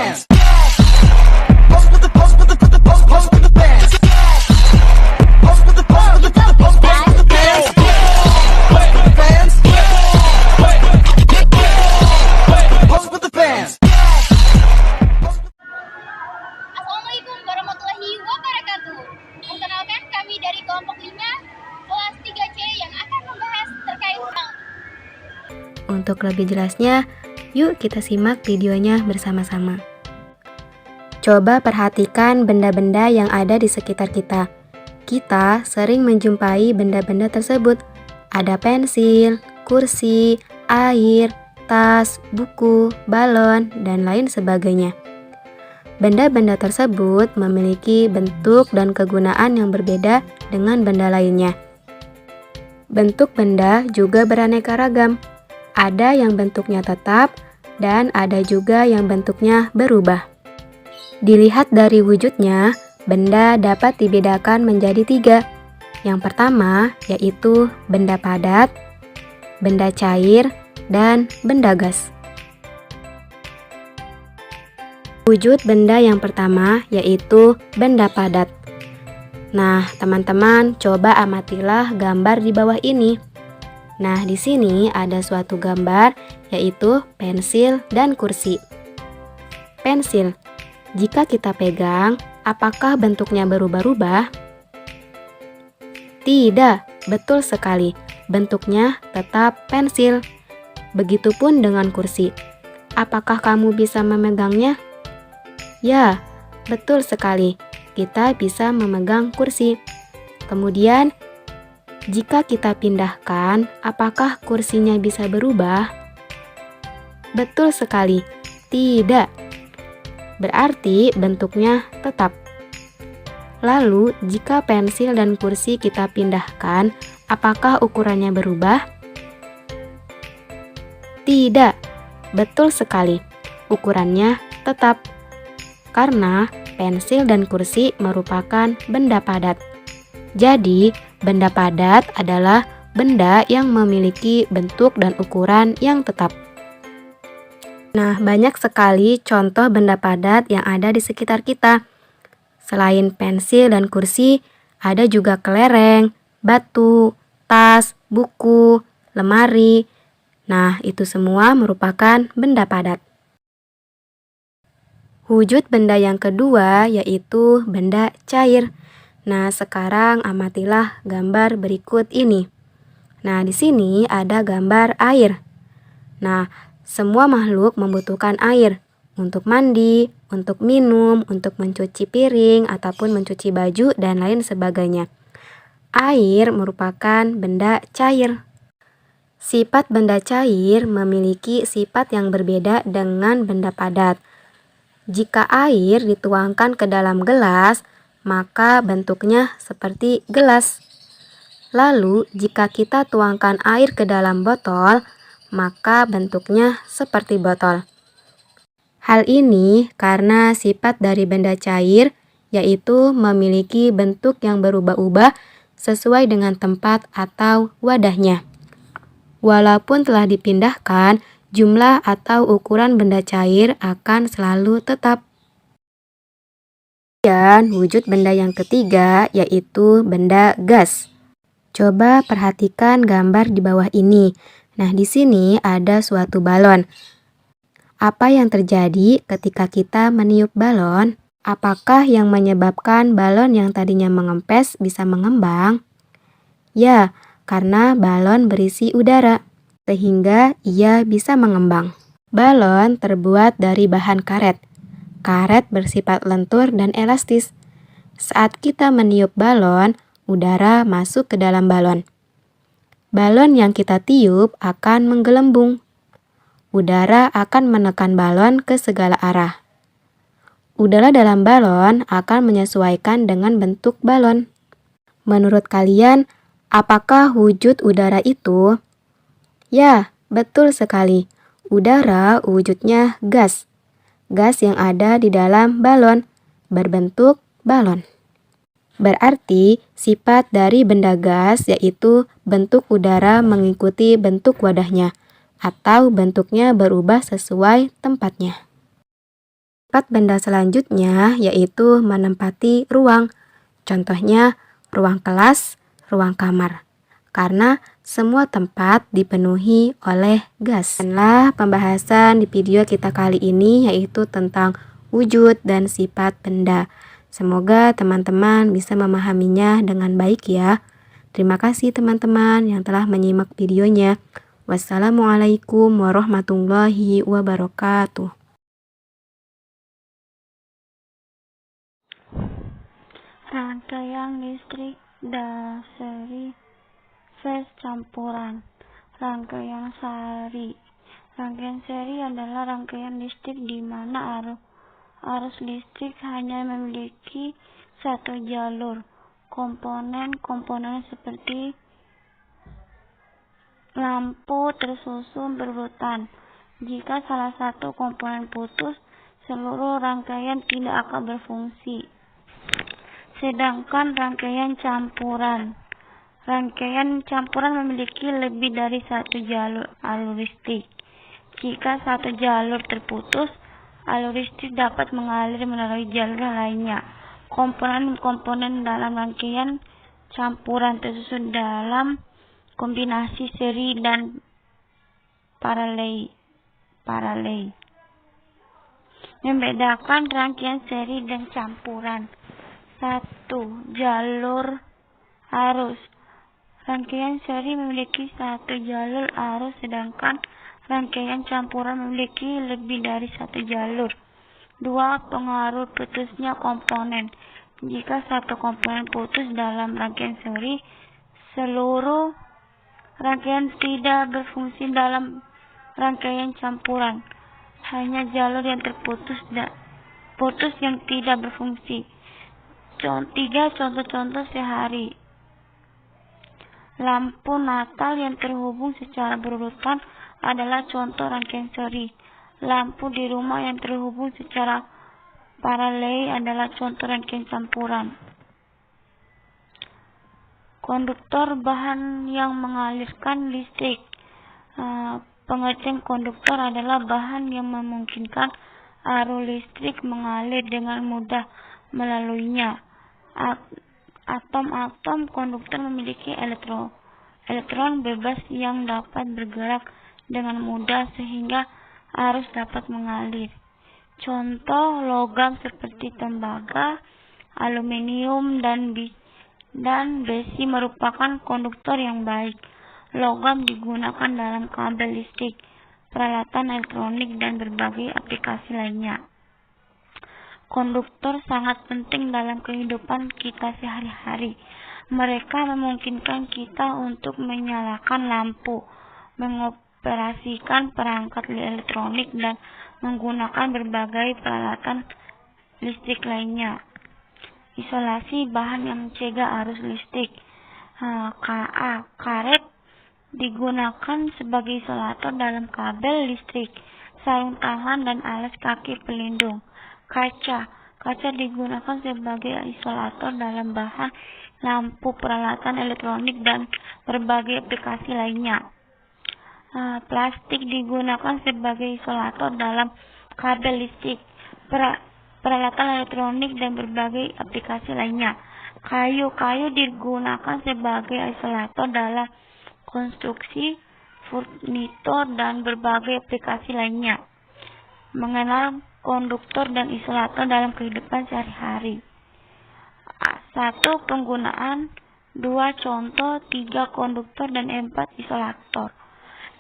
bands. Pose with the pose with the pose with the bands. Pose with the pose with the pose with the bands. Bands. Pose with the bands. Assalamualaikum warahmatullahi wabarakatuh. Perkenalkan, kami dari kelompok 5 kelas 3C yang akan membahas terkait tentang. Untuk lebih jelasnya, yuk kita simak videonya bersama-sama. Coba perhatikan benda-benda yang ada di sekitar kita. Kita sering menjumpai benda-benda tersebut. Ada pensil, kursi, air, tas, buku, balon, dan lain sebagainya. Benda-benda tersebut memiliki bentuk dan kegunaan yang berbeda dengan benda lainnya. Bentuk benda juga beraneka ragam. Ada yang bentuknya tetap dan ada juga yang bentuknya berubah. Dilihat dari wujudnya, benda dapat dibedakan menjadi 3. Yang pertama yaitu benda padat, benda cair, dan benda gas. Wujud benda yang pertama yaitu benda padat. Nah, teman-teman, coba amatilah gambar di bawah ini. Nah, di sini ada suatu gambar yaitu pensil dan kursi. Pensil, jika kita pegang, apakah bentuknya berubah-ubah? Tidak, betul sekali. Bentuknya tetap pensil. Begitupun dengan kursi. Apakah kamu bisa memegangnya? Ya, betul sekali. Kita bisa memegang kursi. Kemudian, jika kita pindahkan, apakah kursinya bisa berubah? Betul sekali, tidak. Berarti bentuknya tetap. Lalu, jika pensil dan kursi kita pindahkan, apakah ukurannya berubah? Tidak, betul sekali. Ukurannya tetap. Karena pensil dan kursi merupakan benda padat. Jadi, benda padat adalah benda yang memiliki bentuk dan ukuran yang tetap. Nah, banyak sekali contoh benda padat yang ada di sekitar kita. Selain pensil dan kursi, ada juga kelereng, batu, tas, buku, lemari. Nah, itu semua merupakan benda padat. Wujud benda yang kedua yaitu benda cair. Nah, sekarang amatilah gambar berikut ini. Nah, di sini ada gambar air. Nah, semua makhluk membutuhkan air untuk mandi, untuk minum, untuk mencuci piring, ataupun mencuci baju, dan lain sebagainya. Air merupakan benda cair. Sifat benda cair memiliki sifat yang berbeda dengan benda padat. Jika air dituangkan ke dalam gelas, maka bentuknya seperti gelas. Lalu, jika kita tuangkan air ke dalam botol, maka bentuknya seperti botol. Hal ini karena sifat dari benda cair, yaitu memiliki bentuk yang berubah-ubah sesuai dengan tempat atau wadahnya. Walaupun telah dipindahkan, jumlah atau ukuran benda cair akan selalu tetap. Dan wujud benda yang ketiga yaitu benda gas. Coba perhatikan gambar di bawah ini. Nah, di sini ada suatu balon. Apa yang terjadi ketika kita meniup balon? Apakah yang menyebabkan balon yang tadinya mengempes bisa mengembang? Ya, karena balon berisi udara, sehingga ia bisa mengembang. Balon terbuat dari bahan karet. Karet bersifat lentur dan elastis. Saat kita meniup balon, udara masuk ke dalam balon. Balon yang kita tiup akan menggelembung. Udara akan menekan balon ke segala arah. Udara dalam balon akan menyesuaikan dengan bentuk balon. Menurut kalian, apakah wujud udara itu? Ya, betul sekali. Udara wujudnya gas. Gas yang ada di dalam balon, berbentuk balon. Berarti sifat dari benda gas yaitu bentuk udara mengikuti bentuk wadahnya, atau bentuknya berubah sesuai tempatnya. Sifat benda selanjutnya yaitu menempati ruang. Contohnya ruang kelas, ruang kamar. Karena semua tempat dipenuhi oleh gas. Demikianlah pembahasan di video kita kali ini yaitu tentang wujud dan sifat benda. Semoga teman-teman bisa memahaminya dengan baik ya. Terima kasih teman-teman yang telah menyimak videonya. Wassalamualaikum warahmatullahi wabarakatuh. Rangkaian listrik seri fase campuran. Rangkaian seri. Rangkaian seri adalah rangkaian listrik di mana arus listrik hanya memiliki satu jalur. Komponen seperti lampu tersusun berurutan. Jika salah satu komponen putus, seluruh rangkaian tidak akan berfungsi. Sedangkan rangkaian campuran memiliki lebih dari satu jalur alur listrik. Jika satu jalur terputus, alur listrik dapat mengalir melalui jalur lainnya. Komponen dalam rangkaian campuran tersusun dalam kombinasi seri dan paralel. Membedakan rangkaian seri dan campuran. 1. Jalur arus. Rangkaian seri memiliki satu jalur arus sedangkan rangkaian campuran memiliki lebih dari satu jalur. 2. Pengaruh putusnya komponen. Jika satu komponen putus dalam rangkaian seri, seluruh rangkaian tidak berfungsi dalam rangkaian campuran. Hanya jalur yang terputus yang tidak berfungsi. 3. Contoh-contoh sehari. Lampu Natal yang terhubung secara berurutan adalah contoh rangkaian seri. Lampu di rumah yang terhubung secara paralel adalah contoh rangkaian campuran. Konduktor, bahan yang mengalirkan listrik. Pengertian konduktor adalah bahan yang memungkinkan arus listrik mengalir dengan mudah melaluinya. Atom konduktor memiliki elektron bebas yang dapat bergerak dengan mudah sehingga arus dapat mengalir. Contoh logam seperti tembaga, aluminium, dan besi merupakan konduktor yang baik. Logam digunakan dalam kabel listrik, peralatan elektronik, dan berbagai aplikasi lainnya. Konduktor sangat penting dalam kehidupan kita sehari-hari. Mereka memungkinkan kita untuk menyalakan lampu, mengoperasikan perangkat elektronik, dan menggunakan berbagai peralatan listrik lainnya. Isolasi, bahan yang mencegah arus listrik. Karet digunakan sebagai isolator dalam kabel listrik, sarung tangan, dan alas kaki pelindung. Kaca digunakan sebagai isolator dalam bahan lampu, peralatan elektronik, dan berbagai aplikasi lainnya. Plastik digunakan sebagai isolator dalam kabel listrik, peralatan elektronik, dan berbagai aplikasi lainnya. Kayu digunakan sebagai isolator dalam konstruksi, furnitur, dan berbagai aplikasi lainnya. Mengenal konduktor dan isolator dalam kehidupan sehari-hari. 1. Penggunaan. 2. Contoh. 3. Konduktor, dan 4. Isolator.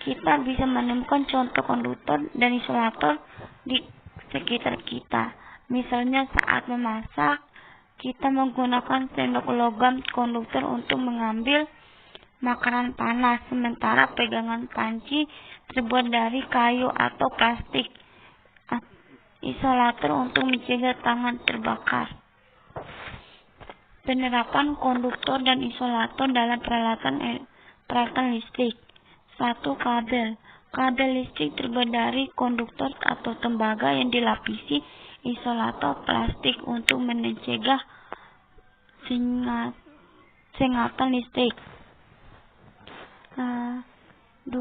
Kita bisa menemukan contoh konduktor dan isolator di sekitar kita. Misalnya saat memasak, kita menggunakan sendok logam konduktor untuk mengambil makanan panas, sementara pegangan panci terbuat dari kayu atau plastik. Isolator untuk mencegah tangan terbakar. Penerapan konduktor dan isolator dalam peralatan listrik. 1. Kabel. Kabel listrik terbuat dari konduktor atau tembaga yang dilapisi isolator plastik untuk mencegah sengatan listrik. 2.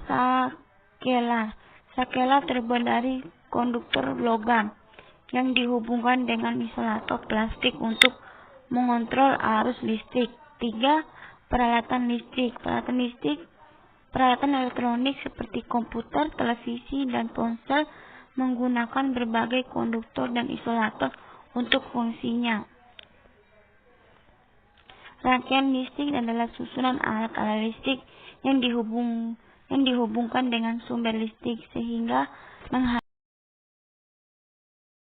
Sakela. Sakela terbuat dari konduktor logam. yang dihubungkan dengan isolator plastik untuk mengontrol arus listrik. 3. Peralatan listrik. Peralatan elektronik seperti komputer, televisi, dan ponsel menggunakan berbagai konduktor dan isolator untuk fungsinya. Rangkaian listrik adalah susunan alat-alat listrik yang dihubungkan dengan sumber listrik sehingga